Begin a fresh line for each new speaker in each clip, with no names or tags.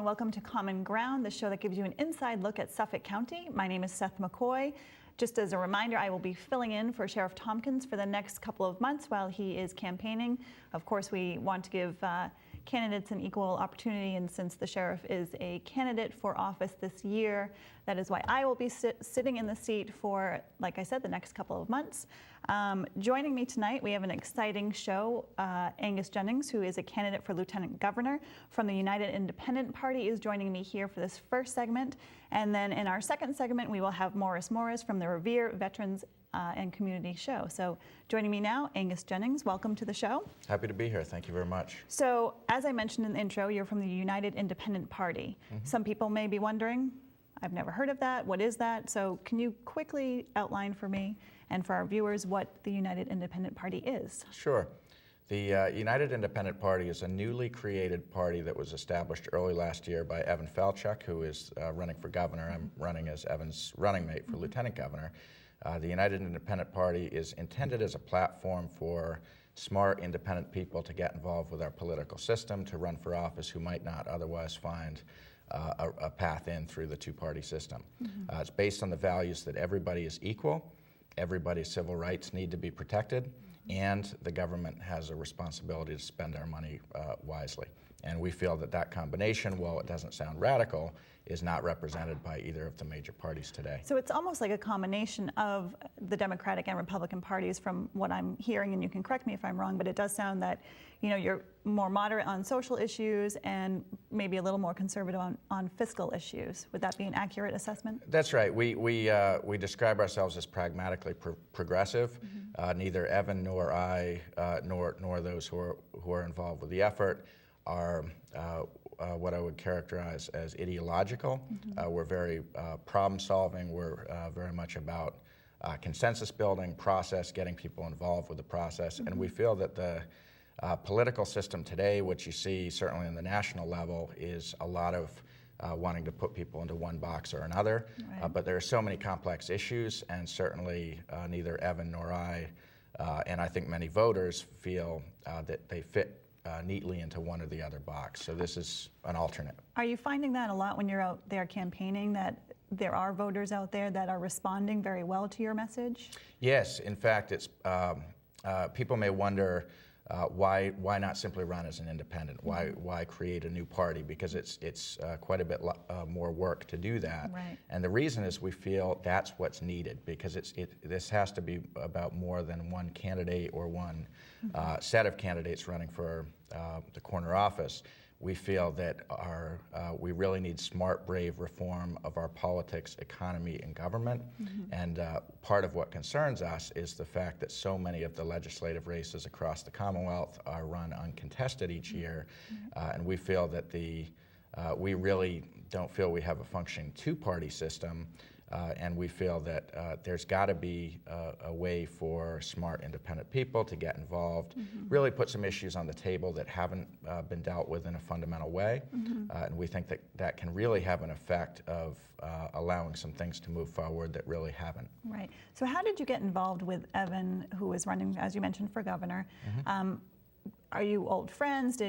welcome to Common Ground, the show that gives you an inside look at Suffolk County. My name is Seth McCoy. Just as a reminder, I will be filling in for Sheriff Tompkins for the next couple of months while he is campaigning. Of course, we want to give candidates an equal opportunity, and since the sheriff is a candidate for office this year, that is why I will be sitting in the seat for, like I said, the next couple of months. Joining me tonight, we have an exciting show. Angus Jennings, who is a candidate for Lieutenant Governor from the United Independent Party, is joining me here for this first segment. And then in our second segment, we will have Morris from the Revere Veterans and Community Show. So joining me now, Angus Jennings, welcome to the show.
Happy to be here, thank you very much.
So as I mentioned in the intro, you're from the United Independent Party. Some people may be wondering, I've never heard of that, what is that? So can you quickly outline for me and for our viewers what the United Independent Party is?
Sure. The United Independent Party is a newly created party that was established early last year by Evan Falchuk, who is running for governor. I'm running as Evan's running mate for lieutenant governor. The United Independent Party is intended as a platform for smart, independent people to get involved with our political system, to run for office who might not otherwise find a path in through the two-party system. It's based on the values that everybody is equal, everybody's civil rights need to be protected, and the government has a responsibility to spend our money wisely. And we feel that that combination, while it doesn't sound radical, is not represented by either of the major parties today.
So it's almost like a combination of the Democratic and Republican parties from what I'm hearing, and you can correct me if I'm wrong, but it does sound that, you know, you're more moderate on social issues and maybe a little more conservative on fiscal issues. Would that be an accurate assessment?
That's right. We describe ourselves as pragmatically progressive. Neither Evan nor I, nor those who are involved with the effort are what I would characterize as ideological. We're very problem-solving. We're very much about consensus building, process, getting people involved with the process. And we feel that the political system today, which you see certainly on the national level, is a lot of wanting to put people into one box or another.
Right.
But there are so many complex issues, and certainly neither Evan nor I, and I think many voters feel that they fit neatly into one or the other box. So this is an alternate.
Are you finding that a lot when you're out there campaigning, that there are voters out there that are responding very well to your message? Yes.
In fact, it's people may wonder why not simply run as an independent? Why create a new party? Because it's quite a bit more work to do that.
Right.
And the reason is we feel that's what's needed, because this has to be about more than one candidate or one set of candidates running for the corner office. We feel that we really need smart, brave reform of our politics, economy, and government. And part of what concerns us is the fact that so many of the legislative races across the Commonwealth are run uncontested each year. And we feel that we really don't feel we have a functioning two-party system. And we feel that there's got to be a way for smart, independent people to get involved, really put some issues on the table that haven't been dealt with in a fundamental way. And we think that that can really have an effect of allowing some things to move forward that really haven't.
Right. So how did you get involved with Evan, who is running, as you mentioned, for governor? Are you old friends?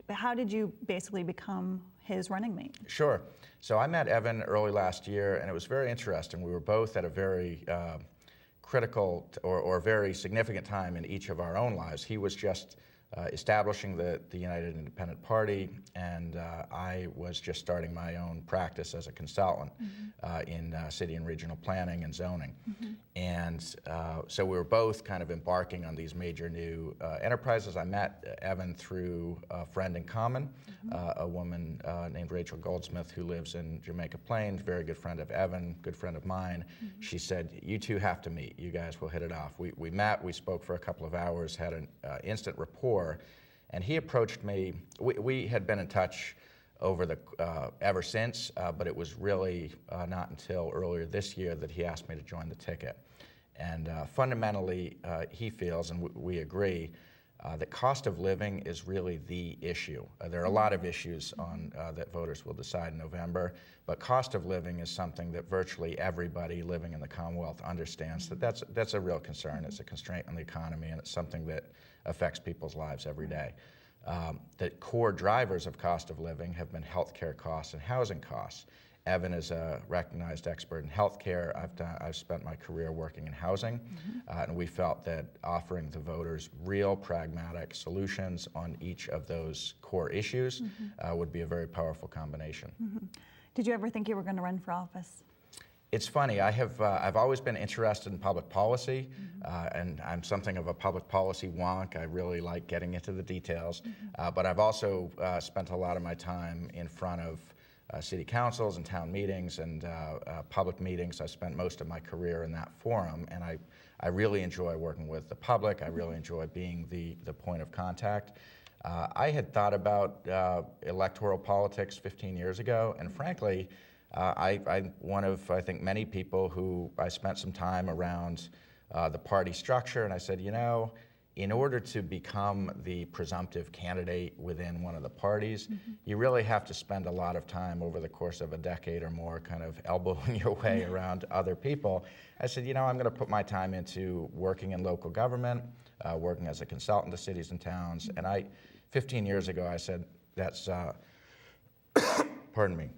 How did you basically become his running mate?
Sure. So I met Evan early last year, and it was very interesting. We were both at a very critical or very significant time in each of our own lives. He was just establishing the United Independent Party, and I was just starting my own practice as a consultant in city and regional planning and zoning. And so we were both kind of embarking on these major new enterprises. I met Evan through a friend in common, a woman named Rachel Goldsmith, who lives in Jamaica Plains, very good friend of Evan, good friend of mine. She said, "You two have to meet. You guys will hit it off." We met, we spoke for a couple of hours, had an instant rapport. And he approached me. We had been in touch over ever since, but it was really not until earlier this year that he asked me to join the ticket. And fundamentally, he feels, and we agree, that cost of living is really the issue. There are a lot of issues that voters will decide in November, but cost of living is something that virtually everybody living in the Commonwealth understands that that's a real concern. It's a constraint on the economy, and it's something that affects people's lives every day. the core drivers of cost of living have been healthcare costs and housing costs. Evan is a recognized expert in healthcare. I've spent my career working in housing, and we felt that offering the voters real pragmatic solutions on each of those core issues would be a very powerful combination.
Did you ever think you were going to run for office?
It's funny, I've always been interested in public policy, and I'm something of a public policy wonk. I really like getting into the details, but I've also spent a lot of my time in front of city councils and town meetings and public meetings. I spent most of my career in that forum, and I really enjoy working with the public. I really enjoy being the point of contact. I had thought about electoral politics 15 years ago, and frankly, I'm one of, I think, many people who I spent some time around the party structure, and I said, you know, in order to become the presumptive candidate within one of the parties, you really have to spend a lot of time over the course of a decade or more kind of elbowing your way around other people. I said, you know, I'm going to put my time into working in local government, working as a consultant to cities and towns, and 15 years ago, I said, that's, pardon me,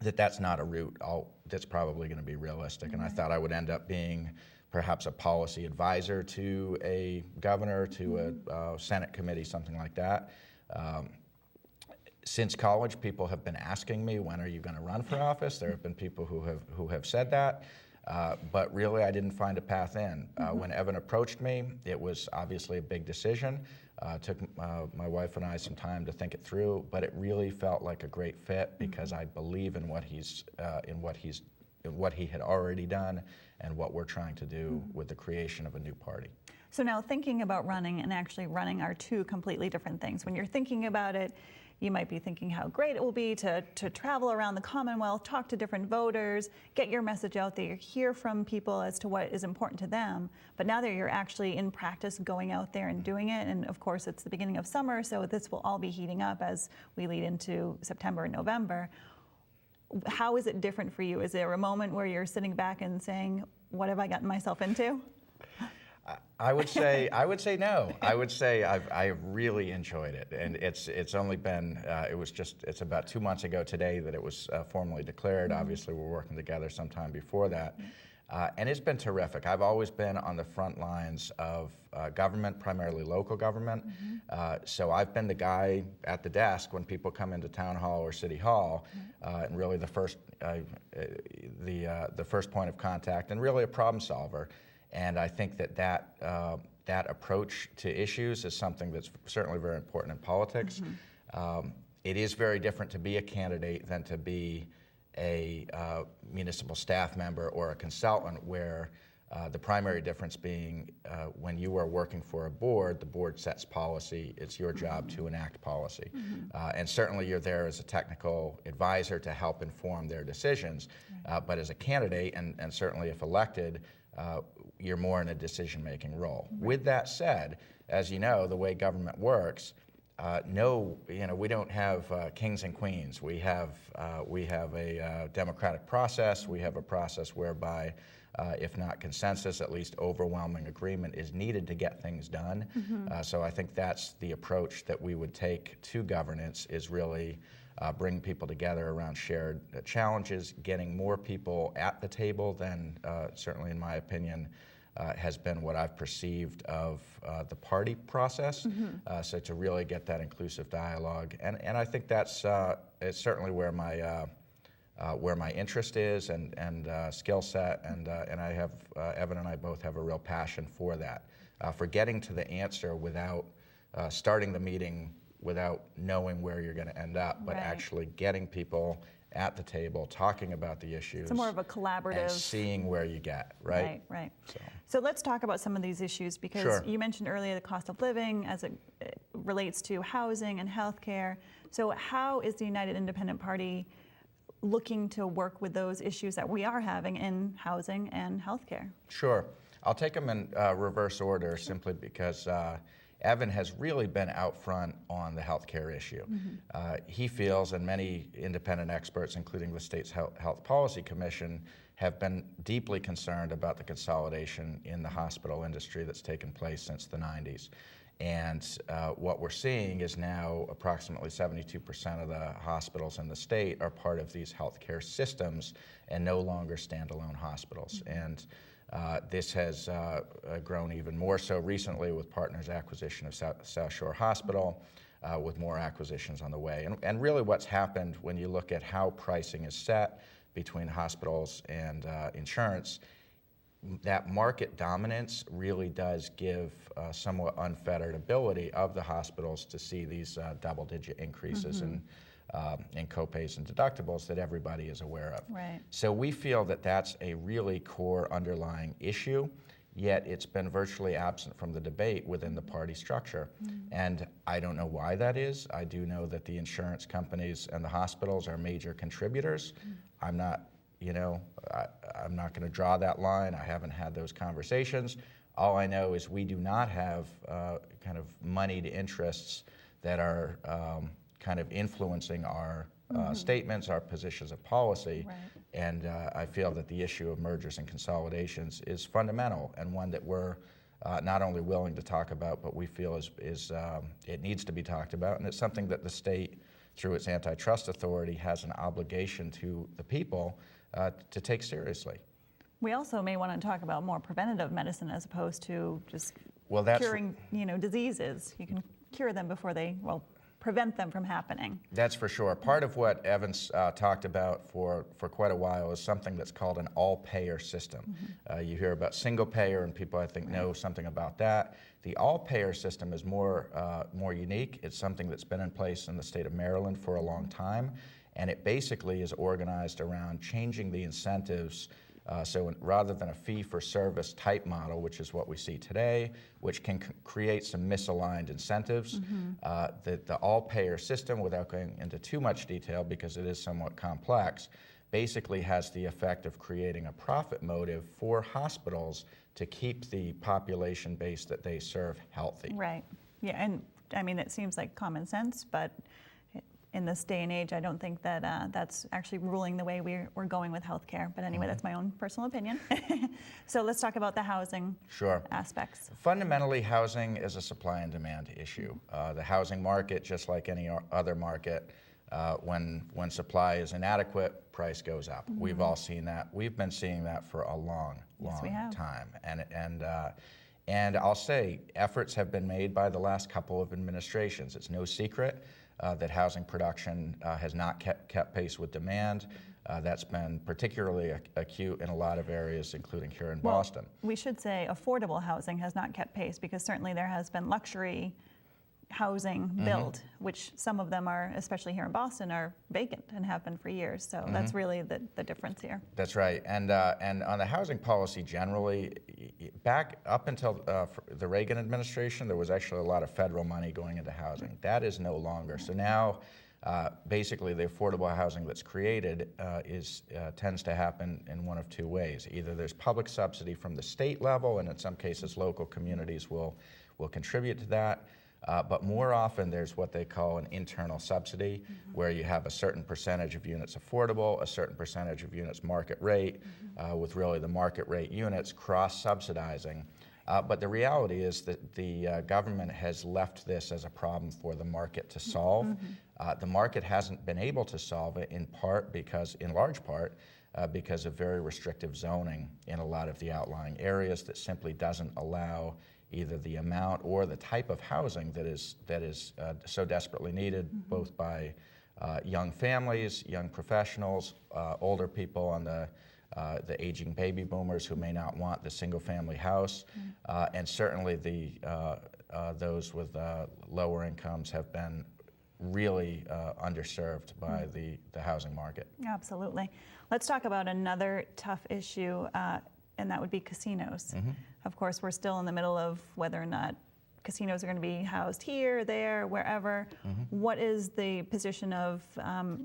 that's not a route that's probably going to be realistic. And I thought I would end up being perhaps a policy advisor to a governor, to a Senate committee, something like that. Since college, people have been asking me, when are you going to run for office? There have been people who have said that. But really, I didn't find a path in. When Evan approached me, it was obviously a big decision. Took my wife and I some time to think it through, but it really felt like a great fit because I believe in what he had already done and what we're trying to do with the creation of a new party.
So now thinking about running and actually running are two completely different things. When you're thinking about it, you might be thinking how great it will be to travel around the Commonwealth, talk to different voters, get your message out there, hear from people as to what is important to them. But now that you're actually in practice going out there and doing it, and of course it's the beginning of summer, so this will all be heating up as we lead into September and November. How is it different for you? Is there a moment where you're sitting back and saying, what have I gotten myself into?
I would say no. I would say I've really enjoyed it, and it's only been it's about 2 months ago today that it was formally declared. Obviously, we're working together sometime before that, and it's been terrific. I've always been on the front lines of government, primarily local government. So I've been the guy at the desk when people come into town hall or city hall, and really the first point of contact, and really a problem solver. And I think that approach to issues is something that's certainly very important in politics. It is very different to be a candidate than to be a municipal staff member or a consultant, where the primary difference being when you are working for a board, the board sets policy. It's your job to enact policy. And certainly you're there as a technical advisor to help inform their decisions. But as a candidate, and certainly if elected, you're more in a decision-making role. With that said, as you know, the way government works, we don't have kings and queens. We have a democratic process. We have a process whereby, if not consensus, at least overwhelming agreement is needed to get things done. So I think that's the approach that we would take to governance, is really bring people together around shared challenges, getting more people at the table than, certainly in my opinion, has been what I've perceived of the party process. So to really get that inclusive dialogue, and I think that's it's certainly where my interest is and skill set, and I have Evan and I both have a real passion for that, for getting to the answer without starting the meeting without knowing where you're going to end up, but actually getting people at the table, talking about the issues.
It's more of a collaborative.
And seeing where you get, right?
Right. So let's talk about some of these issues, because you mentioned earlier the cost of living as it relates to housing and healthcare. So how is the United Independent Party looking to work with those issues that we are having in housing and healthcare?
Sure. I'll take them in reverse order, simply because Evan has really been out front on the healthcare issue. He feels, and many independent experts, including the state's Health Policy Commission, have been deeply concerned about the consolidation in the hospital industry that's taken place since the 90s. And what we're seeing is now approximately 72% of the hospitals in the state are part of these healthcare systems and no longer standalone hospitals. And this has grown even more so recently with Partners' acquisition of South Shore Hospital, with more acquisitions on the way. And really what's happened when you look at how pricing is set between hospitals and insurance, that market dominance really does give somewhat unfettered ability of the hospitals to see these double-digit increases in copays and deductibles that everybody is aware of.
Right.
So we feel that that's a really core underlying issue, yet it's been virtually absent from the debate within the party structure. And I don't know why that is. I do know that the insurance companies and the hospitals are major contributors. I'm not I'm not going to draw that line. I haven't had those conversations. All I know is we do not have kind of moneyed interests that are kind of influencing our statements, our positions of policy.
Right.
And I feel that the issue of mergers and consolidations is fundamental and one that we're not only willing to talk about, but we feel it needs to be talked about. And it's something that the state, through its antitrust authority, has an obligation to the people to take seriously.
We also may want to talk about more preventative medicine as opposed to just curing, diseases. You can cure them before prevent them from happening.
That's for sure. Part of what Evan's talked about for quite a while is something that's called an all-payer system. You hear about single payer, and people, I think, know something about that. The all-payer system is more unique. It's something that's been in place in the state of Maryland for a long time, and it basically is organized around changing the incentives. So rather than a fee-for-service type model, which is what we see today, which can create some misaligned incentives, the all-payer system, without going into too much detail because it is somewhat complex, basically has the effect of creating a profit motive for hospitals to keep the population base that they serve healthy.
Right. Yeah, and I mean, it seems like common sense, but in this day and age, I don't think that that's actually ruling the way we're going with healthcare. But anyway, that's my own personal opinion. So let's talk about the housing aspects.
Fundamentally, housing is a supply and demand issue. The housing market, just like any other market, when supply is inadequate, price goes up. We've all seen that. We've been seeing that for a long time. And I'll say efforts have been made by the last couple of administrations. It's no secret that housing production has not kept pace with demand. That's been particularly acute in a lot of areas, including here in Boston.
We should say affordable housing has not kept pace because certainly there has been luxury housing built, which some of them are, especially here in Boston, are vacant and have been for years. So that's really the difference here.
That's right. And on the housing policy generally, back up until the Reagan administration, there was actually a lot of federal money going into housing. That is no longer. So now, basically, the affordable housing that's created tends to happen in one of two ways. Either there's public subsidy from the state level, and in some cases, local communities will contribute to that. But more often there's what they call an internal subsidy, where you have a certain percentage of units affordable, a certain percentage of units market rate, with really the market rate units cross-subsidizing. But the reality is that the government has left this as a problem for the market to solve. The market hasn't been able to solve it in large part, because of very restrictive zoning in a lot of the outlying areas that simply doesn't allow either the amount or the type of housing that is so desperately needed, both by young families, young professionals, older people on the aging baby boomers who may not want the single-family house, and certainly those with lower incomes have been really underserved by the housing market.
Absolutely. Let's talk about another tough issue, and that would be casinos. Of course, we're still in the middle of whether or not casinos are going to be housed here, there, wherever. What is the position of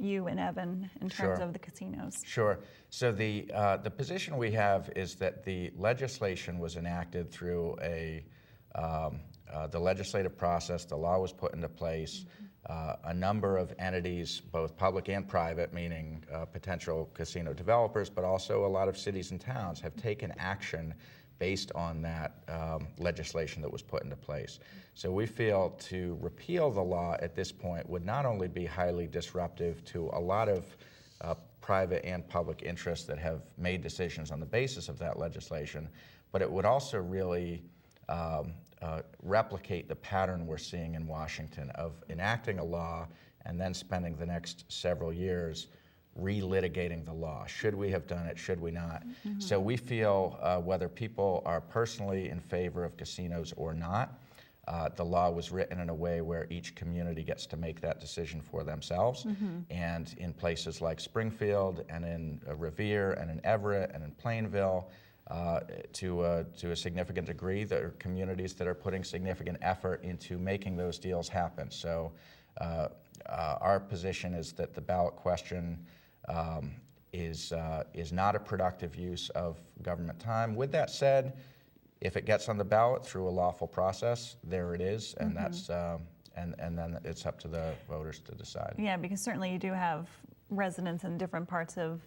you and Evan in terms of the casinos?
Sure. So the position we have is that the legislation was enacted through the legislative process. The law was put into place. A number of entities, both public and private, meaning potential casino developers, but also a lot of cities and towns, have taken action based on that legislation that was put into place. So we feel to repeal the law at this point would not only be highly disruptive to a lot of private and public interests that have made decisions on the basis of that legislation, but it would also really replicate the pattern we're seeing in Washington of enacting a law and then spending the next several years relitigating the law. Should we have done it? Should we not? So we feel whether people are personally in favor of casinos or not, the law was written in a way where each community gets to make that decision for themselves. And in places like Springfield and in Revere and in Everett and in Plainville, to a significant degree, there are communities that are putting significant effort into making those deals happen. So our position is that the ballot question is not a productive use of government time. With that said, if it gets on the ballot through a lawful process, there it is, and that's and then it's up to the voters to decide.
Yeah, because certainly you do have residents in different parts of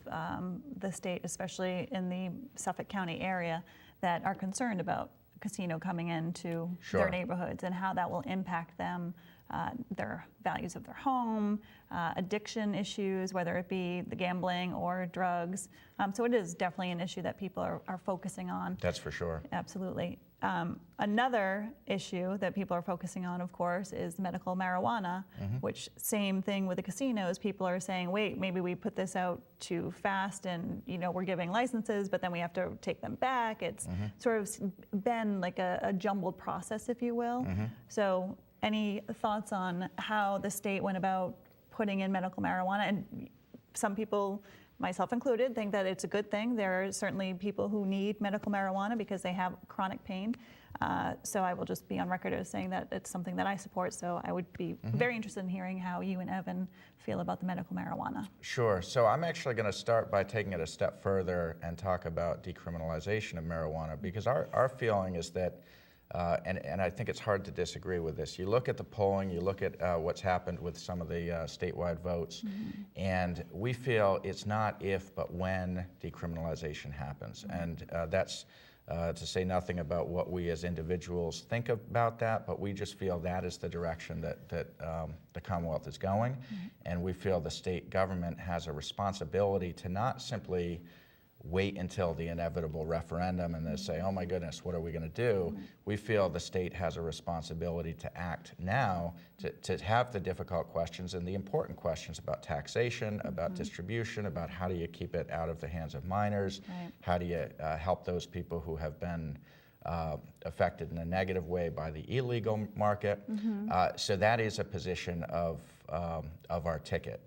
the state, especially in the Suffolk County area, that are concerned about a casino coming into their neighborhoods and how that will impact them, their values of their home, addiction issues, whether it be the gambling or drugs. So it is definitely an issue that people are focusing on.
That's for sure.
Absolutely. Another issue that people are focusing on, of course, is medical marijuana, which same thing with the casinos. People are saying, wait, maybe we put this out too fast and, you know, we're giving licenses, but then we have to take them back. It's sort of been like a jumbled process, if you will. So any thoughts on how the state went about putting in medical marijuana? And some people, myself included, think that it's a good thing. There are certainly people who need medical marijuana because they have chronic pain. So I will just be on record as saying that it's something that I support. So I would be very interested in hearing how you and Evan feel about the medical marijuana.
Sure. So I'm actually going to start by taking it a step further and talk about decriminalization of marijuana, because our feeling is that and I think it's hard to disagree with this. You look at the polling, you look at what's happened with some of the statewide votes, and we feel it's not if, but when decriminalization happens. And that's to say nothing about what we as individuals think about that, but we just feel that is the direction that the Commonwealth is going. And we feel the state government has a responsibility to not simply wait until the inevitable referendum and then say, oh my goodness, what are we going to do? We feel the state has a responsibility to act now, to have the difficult questions and the important questions about taxation, about distribution, about how do you keep it out of the hands of minors, how do you help those people who have been affected in a negative way by the illegal market. So that is a position of our ticket.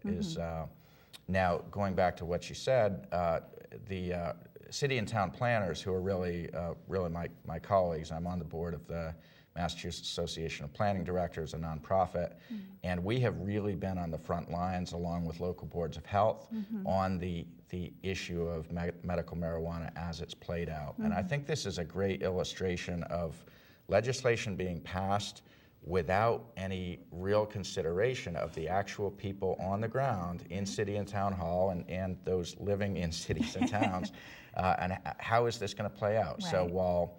Now, going back to what you said, the city and town planners, who are really my colleagues. I'm on the board of the Massachusetts Association of Planning Directors, a nonprofit, and we have really been on the front lines, along with local boards of health, on the issue of medical marijuana as it's played out. And I think this is a great illustration of legislation being passed without any real consideration of the actual people on the ground in city and town hall and those living in cities and towns, and how is this going to play out? So while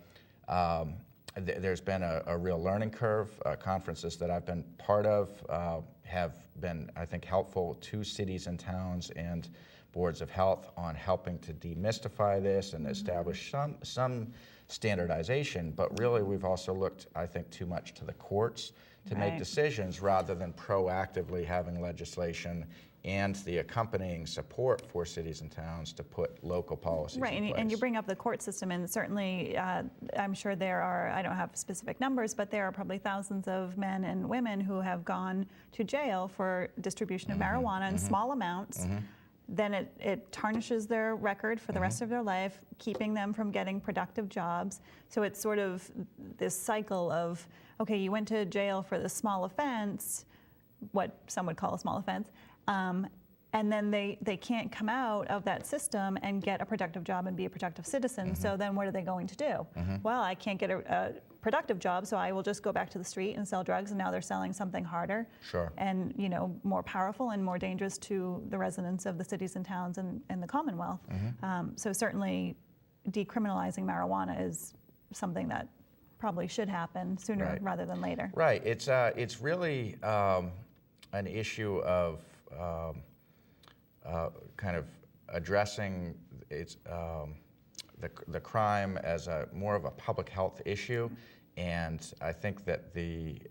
there's been a real learning curve, conferences that I've been part of have been, I think, helpful to cities and towns and boards of health on helping to demystify this and establish some standardization, but really we've also looked, I think, too much to the courts to make decisions rather than proactively having legislation and the accompanying support for cities and towns to put local policies in place.
And you bring up the court system, and certainly I'm sure there are, I don't have specific numbers, but there are probably thousands of men and women who have gone to jail for distribution of marijuana in small amounts. Then it tarnishes their record for the rest of their life, keeping them from getting productive jobs. So it's sort of this cycle of, okay, you went to jail for this small offense, what some would call a small offense, and then they can't come out of that system and get a productive job and be a productive citizen. So then what are they going to do? Well, I can't get a productive job, so I will just go back to the street and sell drugs, and now they're selling something harder and, you know, more powerful and more dangerous to the residents of the cities and towns and the Commonwealth. So certainly decriminalizing marijuana is something that probably should happen sooner
Right.
rather than later.
Right. It's really an issue of kind of addressing the crime as more of a public health issue, and I think that the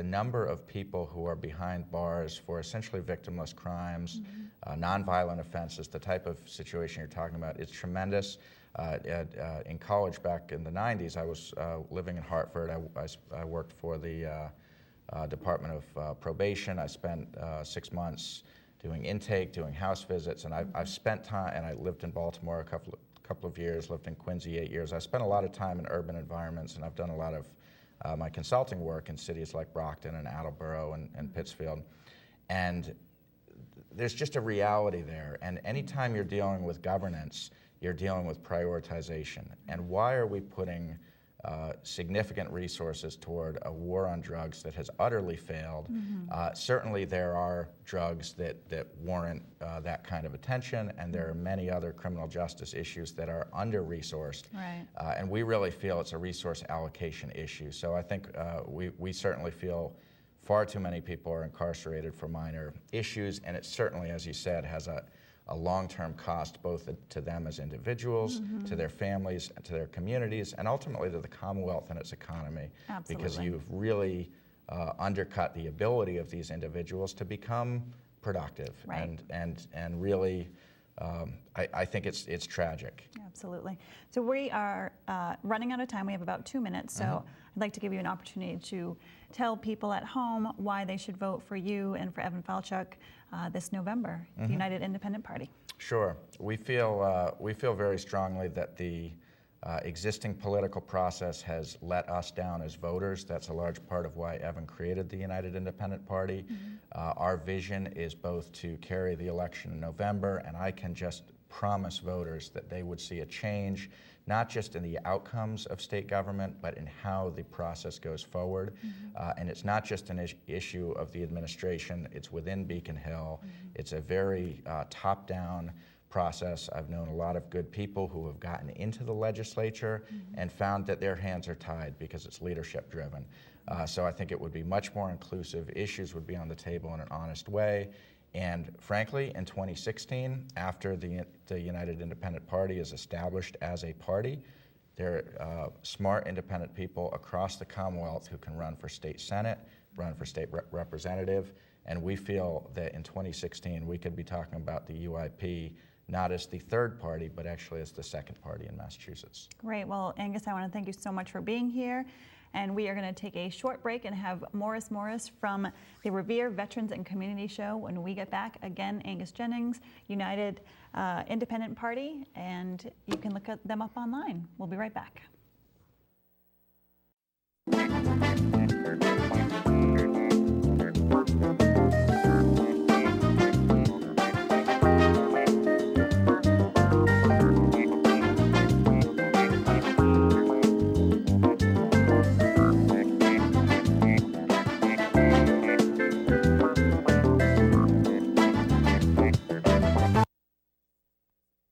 number of people who are behind bars for essentially victimless crimes, nonviolent offenses, the type of situation you're talking about, is tremendous. In college back in the 90s, I was living in Hartford. I worked for the Department of Probation. I spent 6 months doing intake, doing house visits, and I've spent time, and I lived in Baltimore a couple of years, lived in Quincy 8 years. I spent a lot of time in urban environments, and I've done a lot of my consulting work in cities like Brockton and Attleboro and Pittsfield. And there's just a reality there, and anytime you're dealing with governance, you're dealing with prioritization. And why are we putting significant resources toward a war on drugs that has utterly failed? Certainly there are drugs that warrant that kind of attention, and there are many other criminal justice issues that are under-resourced.
Right.
And we really feel it's a resource allocation issue. So I think we certainly feel far too many people are incarcerated for minor issues, and it certainly, as you said, has a long-term cost both to them as individuals, to their families, to their communities, and ultimately to the Commonwealth and its economy.
Absolutely.
Because you've really undercut the ability of these individuals to become productive.
Right.
And really, I think it's tragic.
Absolutely. So we are running out of time. We have about 2 minutes. So I'd like to give you an opportunity to tell people at home why they should vote for you and for Evan Falchuk this November, the United Independent Party.
Sure. We feel very strongly that the existing political process has let us down as voters. That's a large part of why Evan created the United Independent Party. Our vision is both to carry the election in November, and I can just promise voters that they would see a change, not just in the outcomes of state government, but in how the process goes forward. And it's not just an issue of the administration, it's within Beacon Hill. It's a very top-down process. I've known a lot of good people who have gotten into the legislature and found that their hands are tied because it's leadership driven. So I think it would be much more inclusive. Issues would be on the table in an honest way. And frankly, in 2016, after the United Independent Party is established as a party, there are smart independent people across the Commonwealth who can run for state senate, run for state representative, and we feel that in 2016 we could be talking about the UIP not as the third party, but actually as the second party in Massachusetts.
Great. Well, Angus, I want to thank you so much for being here. And we are going to take a short break and have Morris from the Revere Veterans and Community Show when we get back. Again, Angus Jennings, United Independent Party, and you can look them up online. We'll be right back.